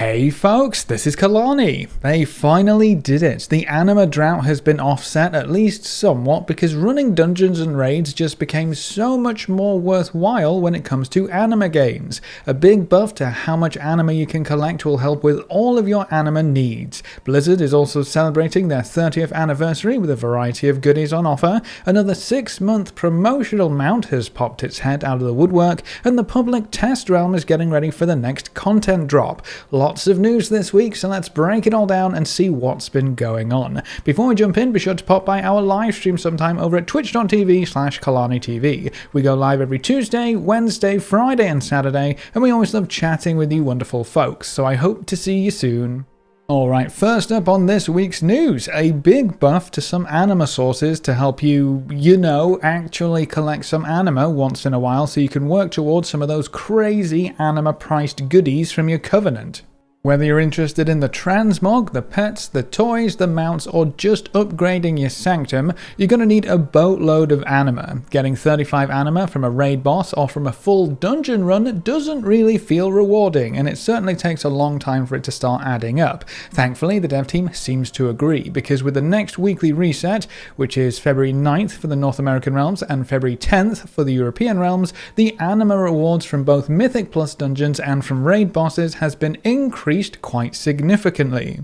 Hey folks, this is Kalani. They finally did it. The Anima drought has been offset at least somewhat because running dungeons and raids just became so much more worthwhile when it comes to Anima games. A big buff to how much Anima you can collect will help with all of your Anima needs. Blizzard is also celebrating their 30th anniversary with a variety of goodies on offer. Another 6-month promotional mount has popped its head out of the woodwork, and the public test realm is getting ready for the next content drop. Lots of news this week, so let's break it all down and see what's been going on. Before we jump in, be sure to pop by our live stream sometime over at twitch.tv/KalaniTV. We go live every Tuesday, Wednesday, Friday and Saturday, and we always love chatting with you wonderful folks, so I hope to see you soon. Alright, first up on this week's news, a big buff to some Anima sources to help you, actually collect some Anima once in a while so you can work towards some of those crazy Anima priced goodies from your Covenant. Whether you're interested in the transmog, the pets, the toys, the mounts, or just upgrading your sanctum, you're going to need a boatload of Anima. Getting 35 Anima from a raid boss or from a full dungeon run doesn't really feel rewarding, and it certainly takes a long time for it to start adding up. Thankfully, the dev team seems to agree, because with the next weekly reset, which is February 9th for the North American realms and February 10th for the European realms, the Anima rewards from both Mythic Plus dungeons and from raid bosses has been increased quite significantly.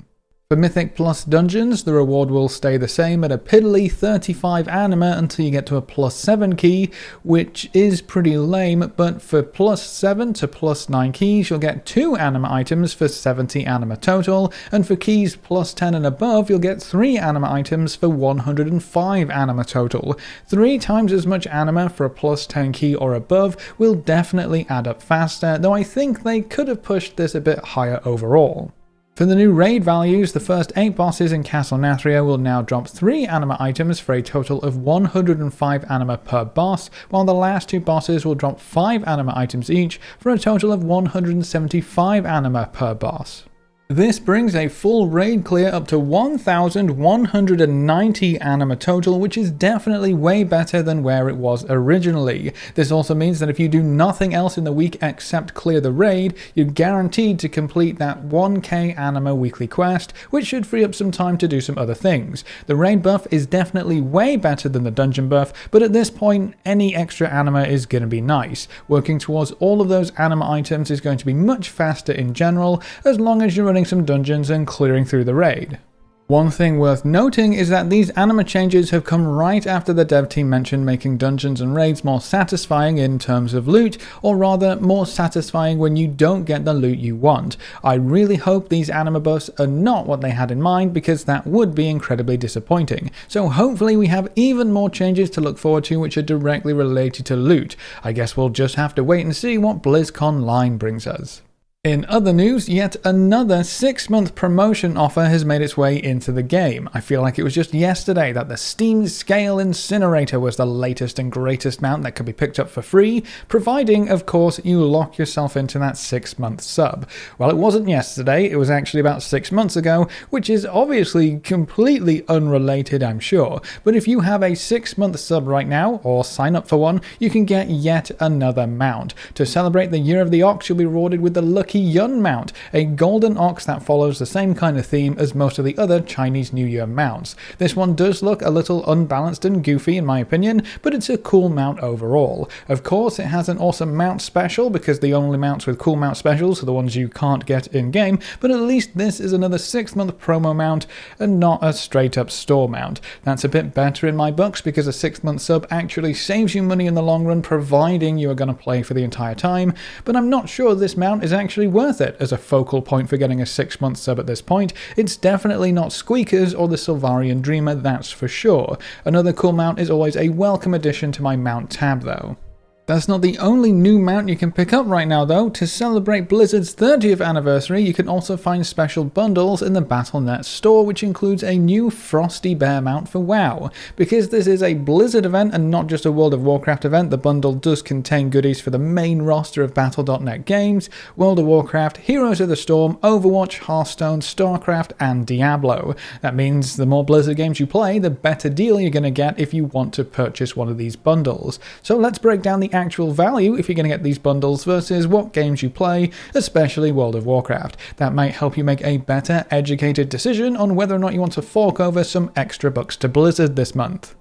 For Mythic Plus dungeons, the reward will stay the same at a piddly 35 Anima until you get to a +7 key, which is pretty lame, but for +7 to +9 keys, you'll get 2 Anima items for 70 Anima total, and for keys +10 and above, you'll get 3 Anima items for 105 Anima total. 3 times as much Anima for a +10 key or above will definitely add up faster, though I think they could have pushed this a bit higher overall. For the new raid values, the first 8 bosses in Castle Nathria will now drop 3 Anima items for a total of 105 Anima per boss, while the last 2 bosses will drop 5 Anima items each for a total of 175 Anima per boss. This brings a full raid clear up to 1,190 Anima total, which is definitely way better than where it was originally. This also means that if you do nothing else in the week except clear the raid, you're guaranteed to complete that 1k Anima weekly quest, which should free up some time to do some other things. The raid buff is definitely way better than the dungeon buff, but at this point, any extra Anima is going to be nice. Working towards all of those Anima items is going to be much faster in general, as long as you're running some dungeons and clearing through the raid. One thing worth noting is that these Anima changes have come right after the dev team mentioned making dungeons and raids more satisfying in terms of loot, or rather more satisfying when you don't get the loot you want. I really hope these Anima buffs are not what they had in mind, because that would be incredibly disappointing. So hopefully we have even more changes to look forward to which are directly related to loot. I guess we'll just have to wait and see what BlizzConline brings us. In other news, yet another 6-month promotion offer has made its way into the game. I feel like it was just yesterday that the Steam Scale Incinerator was the latest and greatest mount that could be picked up for free, providing, of course, you lock yourself into that 6-month sub. Well, it wasn't yesterday, it was actually about 6 months ago, which is obviously completely unrelated, I'm sure. But if you have a 6-month sub right now, or sign up for one, you can get yet another mount. To celebrate the Year of the Ox, you'll be rewarded with the Lucky Yun mount, a golden ox that follows the same kind of theme as most of the other Chinese New Year mounts. This one does look a little unbalanced and goofy in my opinion, but it's a cool mount overall. Of course, it has an awesome mount special, because the only mounts with cool mount specials are the ones you can't get in-game, but at least this is another 6-month promo mount and not a straight-up store mount. That's a bit better in my books, because a 6-month sub actually saves you money in the long run, providing you are going to play for the entire time, but I'm not sure this mount is actually worth it as a focal point for getting a 6-month sub at this point. It's definitely not Squeakers or the Sylvarian Dreamer, that's for sure. Another cool mount is always a welcome addition to my mount tab though. That's not the only new mount you can pick up right now though. To celebrate Blizzard's 30th anniversary, you can also find special bundles in the Battle.net store, which includes a new Frosty Bear mount for WoW. Because this is a Blizzard event and not just a World of Warcraft event, the bundle does contain goodies for the main roster of Battle.net games: World of Warcraft, Heroes of the Storm, Overwatch, Hearthstone, StarCraft, and Diablo. That means the more Blizzard games you play, the better deal you're going to get if you want to purchase one of these bundles. So let's break down the actual value if you're going to get these bundles versus what games you play, especially World of Warcraft. That might help you make a better, educated decision on whether or not you want to fork over some extra bucks to Blizzard this month.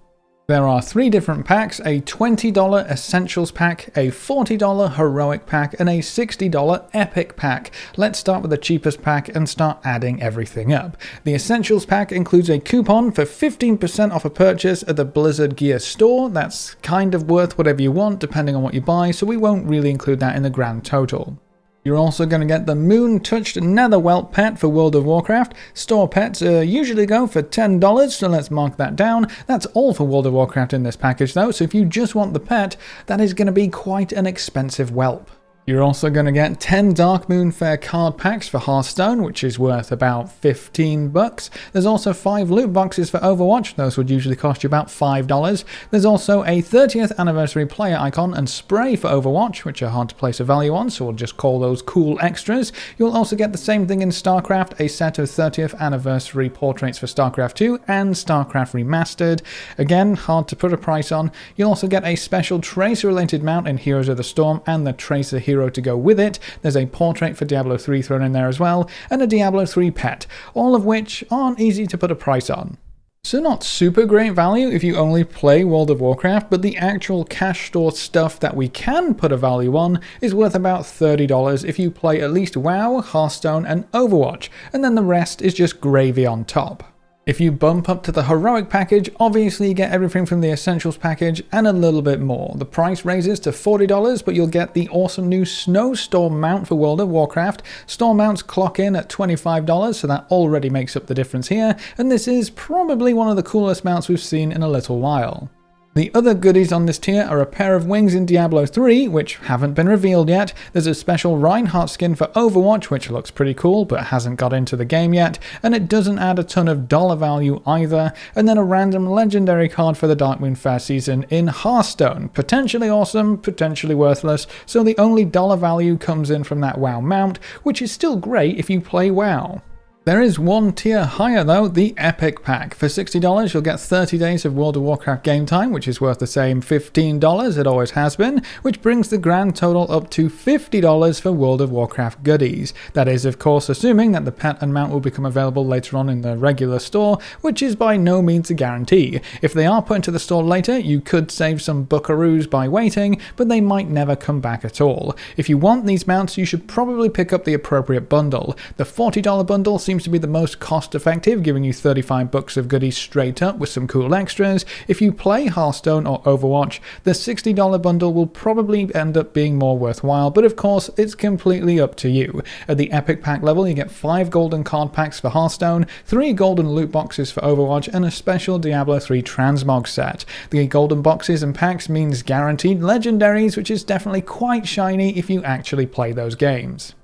There are 3 different packs: a $20 Essentials pack, a $40 Heroic pack, and a $60 Epic pack. Let's start with the cheapest pack and start adding everything up. The Essentials pack includes a coupon for 15% off a purchase at the Blizzard Gear store. That's kind of worth whatever you want depending on what you buy, so we won't really include that in the grand total. You're also going to get the Moon Touched Nether Welt pet for World of Warcraft. Store pets usually go for $10, so let's mark that down. That's all for World of Warcraft in this package though, so if you just want the pet, that is going to be quite an expensive whelp. You're also going to get 10 Darkmoon Faire card packs for Hearthstone, which is worth about 15 bucks. There's also 5 loot boxes for Overwatch. Those would usually cost you about $5. There's also a 30th anniversary player icon and spray for Overwatch, which are hard to place a value on, so we'll just call those cool extras. You'll also get the same thing in StarCraft, a set of 30th anniversary portraits for StarCraft 2 and StarCraft Remastered. Again, hard to put a price on. You'll also get a special Tracer-related mount in Heroes of the Storm and the Tracer Hero to go with it. There's a portrait for Diablo 3 thrown in there as well, and a Diablo 3 pet, all of which aren't easy to put a price on. So not super great value if you only play World of Warcraft, but the actual cash store stuff that we can put a value on is worth about $30 if you play at least WoW, Hearthstone, and Overwatch, and then the rest is just gravy on top. If you bump up to the Heroic package, obviously you get everything from the Essentials package and a little bit more. The price raises to $40, but you'll get the awesome new Snowstorm Mount for World of Warcraft. Storm mounts clock in at $25, so that already makes up the difference here, and this is probably one of the coolest mounts we've seen in a little while. The other goodies on this tier are a pair of wings in Diablo 3, which haven't been revealed yet. There's a special Reinhardt skin for Overwatch, which looks pretty cool, but hasn't got into the game yet, and it doesn't add a ton of dollar value either. And then a random legendary card for the Darkmoon Faire season in Hearthstone. Potentially awesome, potentially worthless, so the only dollar value comes in from that WoW mount, which is still great if you play WoW. There is one tier higher though, the Epic pack. For $60 you'll get 30 days of World of Warcraft game time, which is worth the same $15 it always has been, which brings the grand total up to $50 for World of Warcraft goodies. That is of course assuming that the pet and mount will become available later on in the regular store, which is by no means a guarantee. If they are put into the store later, you could save some buckaroos by waiting, but they might never come back at all. If you want these mounts, you should probably pick up the appropriate bundle. The $40 bundle seems to be the most cost effective, giving you 35 bucks of goodies straight up with some cool extras. If you play Hearthstone or Overwatch, the $60 bundle will probably end up being more worthwhile, but of course it's completely up to you. At the Epic pack level you get 5 golden card packs for Hearthstone, 3 golden loot boxes for Overwatch, and a special Diablo 3 transmog set. The golden boxes and packs means guaranteed legendaries, which is definitely quite shiny if you actually play those games.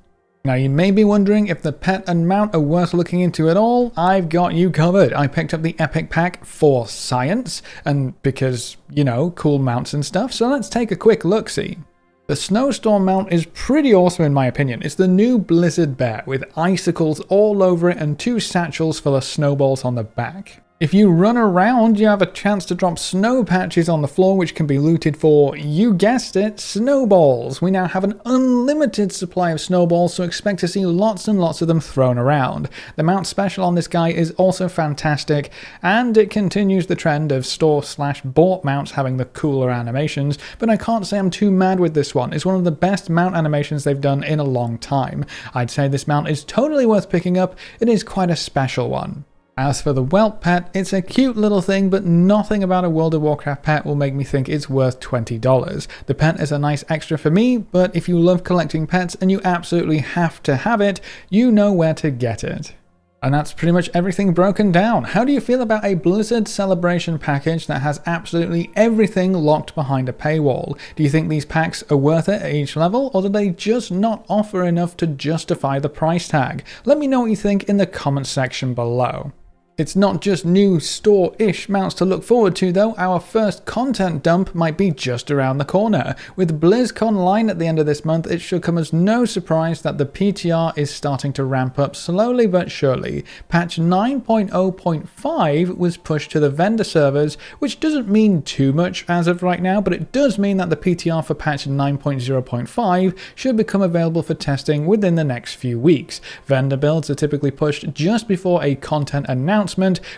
Now you may be wondering if the pet and mount are worth looking into at all. I've got you covered. I picked up the Epic pack for science, and because, you know, cool mounts and stuff, so let's take a quick look-see. The Snowstorm Mount is pretty awesome in my opinion. It's the new Blizzard bear with icicles all over it and 2 satchels full of snowballs on the back. If you run around, you have a chance to drop snow patches on the floor, which can be looted for, you guessed it, snowballs. We now have an unlimited supply of snowballs, so expect to see lots and lots of them thrown around. The mount special on this guy is also fantastic, and it continues the trend of store/bought mounts having the cooler animations, but I can't say I'm too mad with this one. It's one of the best mount animations they've done in a long time. I'd say this mount is totally worth picking up. It is quite a special one. As for the whelp pet, it's a cute little thing, but nothing about a World of Warcraft pet will make me think it's worth $20. The pet is a nice extra for me, but if you love collecting pets and you absolutely have to have it, you know where to get it. And that's pretty much everything broken down. How do you feel about a Blizzard Celebration package that has absolutely everything locked behind a paywall? Do you think these packs are worth it at each level, or do they just not offer enough to justify the price tag? Let me know what you think in the comments section below. It's not just new store-ish mounts to look forward to though, our first content dump might be just around the corner. With BlizzConline at the end of this month, it should come as no surprise that the PTR is starting to ramp up slowly but surely. Patch 9.0.5 was pushed to the vendor servers, which doesn't mean too much as of right now, but it does mean that the PTR for patch 9.0.5 should become available for testing within the next few weeks. Vendor builds are typically pushed just before a content announcement,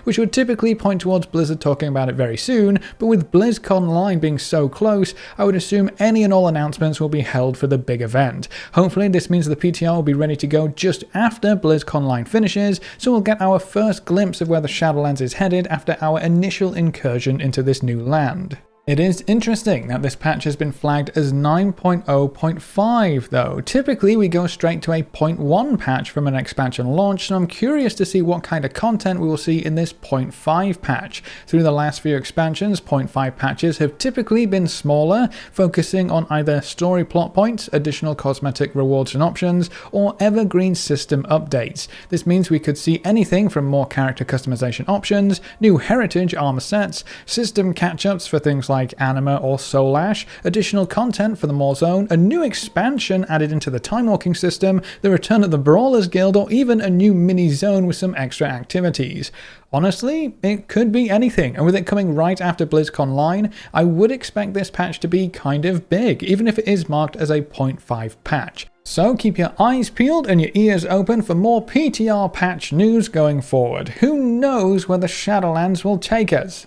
which would typically point towards Blizzard talking about it very soon, but with BlizzConline being so close, I would assume any and all announcements will be held for the big event. Hopefully this means the PTR will be ready to go just after BlizzConline finishes, so we'll get our first glimpse of where the Shadowlands is headed after our initial incursion into this new land. It is interesting that this patch has been flagged as 9.0.5 though. Typically we go straight to a 0.1 patch from an expansion launch, so I'm curious to see what kind of content we will see in this 0.5 patch. Through the last few expansions, 0.5 patches have typically been smaller, focusing on either story plot points, additional cosmetic rewards and options, or evergreen system updates. This means we could see anything from more character customization options, new heritage armor sets, system catch-ups for things like Anima or Soul Ash, additional content for the Maw Zone, a new expansion added into the Time Walking system, the return of the Brawlers Guild, or even a new mini zone with some extra activities. Honestly, it could be anything, and with it coming right after BlizzConline, I would expect this patch to be kind of big, even if it is marked as a 0.5 patch. So keep your eyes peeled and your ears open for more PTR patch news going forward. Who knows where the Shadowlands will take us?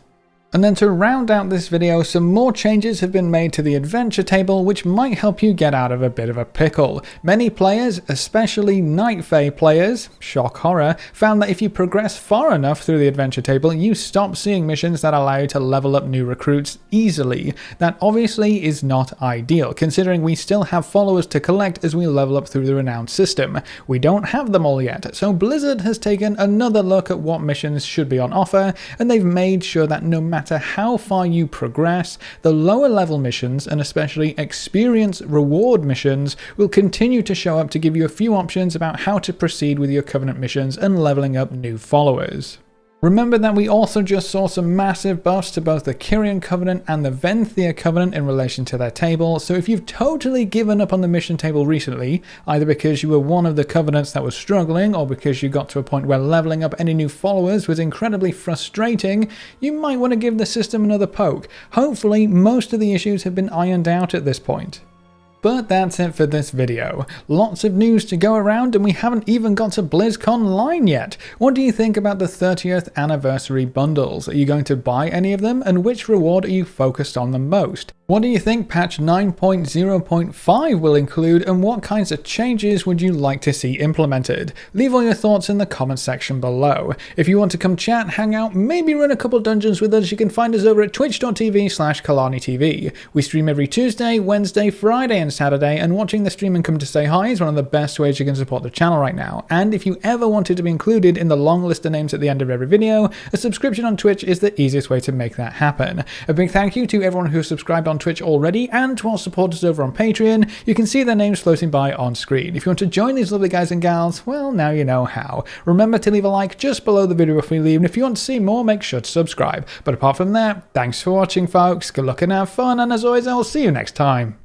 And then to round out this video, some more changes have been made to the adventure table which might help you get out of a bit of a pickle. Many players, especially Night Fae players, shock horror, found that if you progress far enough through the adventure table, you stop seeing missions that allow you to level up new recruits easily. That obviously is not ideal, considering we still have followers to collect as we level up through the renowned system. We don't have them all yet, so Blizzard has taken another look at what missions should be on offer, and they've made sure that no matter how far you progress, the lower level missions, and especially experience reward missions, will continue to show up to give you a few options about how to proceed with your Covenant missions and leveling up new followers. Remember that we also just saw some massive buffs to both the Kyrian Covenant and the Venthyr Covenant in relation to their table, so if you've totally given up on the mission table recently, either because you were one of the Covenants that was struggling or because you got to a point where leveling up any new followers was incredibly frustrating, you might want to give the system another poke. Hopefully most of the issues have been ironed out at this point. But that's it for this video. Lots of news to go around and we haven't even got to BlizzConline yet. What do you think about the 30th anniversary bundles? Are you going to buy any of them, and which reward are you focused on the most? What do you think patch 9.0.5 will include, and what kinds of changes would you like to see implemented? Leave all your thoughts in the comment section below. If you want to come chat, hang out, maybe run a couple dungeons with us, you can find us over at twitch.tv/KalaniTV. We stream every Tuesday, Wednesday, Friday and Saturday, and watching the stream and come to say hi is one of the best ways you can support the channel right now. And if you ever wanted to be included in the long list of names at the end of every video, a subscription on Twitch is the easiest way to make that happen. A big thank you to everyone who subscribed on Twitch already, and to our supporters over on Patreon. You can see their names floating by on screen. If you want to join these lovely guys and gals, well, now you know how. Remember to leave a like just below the video before you leave, and if you want to see more, make sure to subscribe. But apart from that, thanks for watching folks, good luck and have fun, and as always, I will see you next time.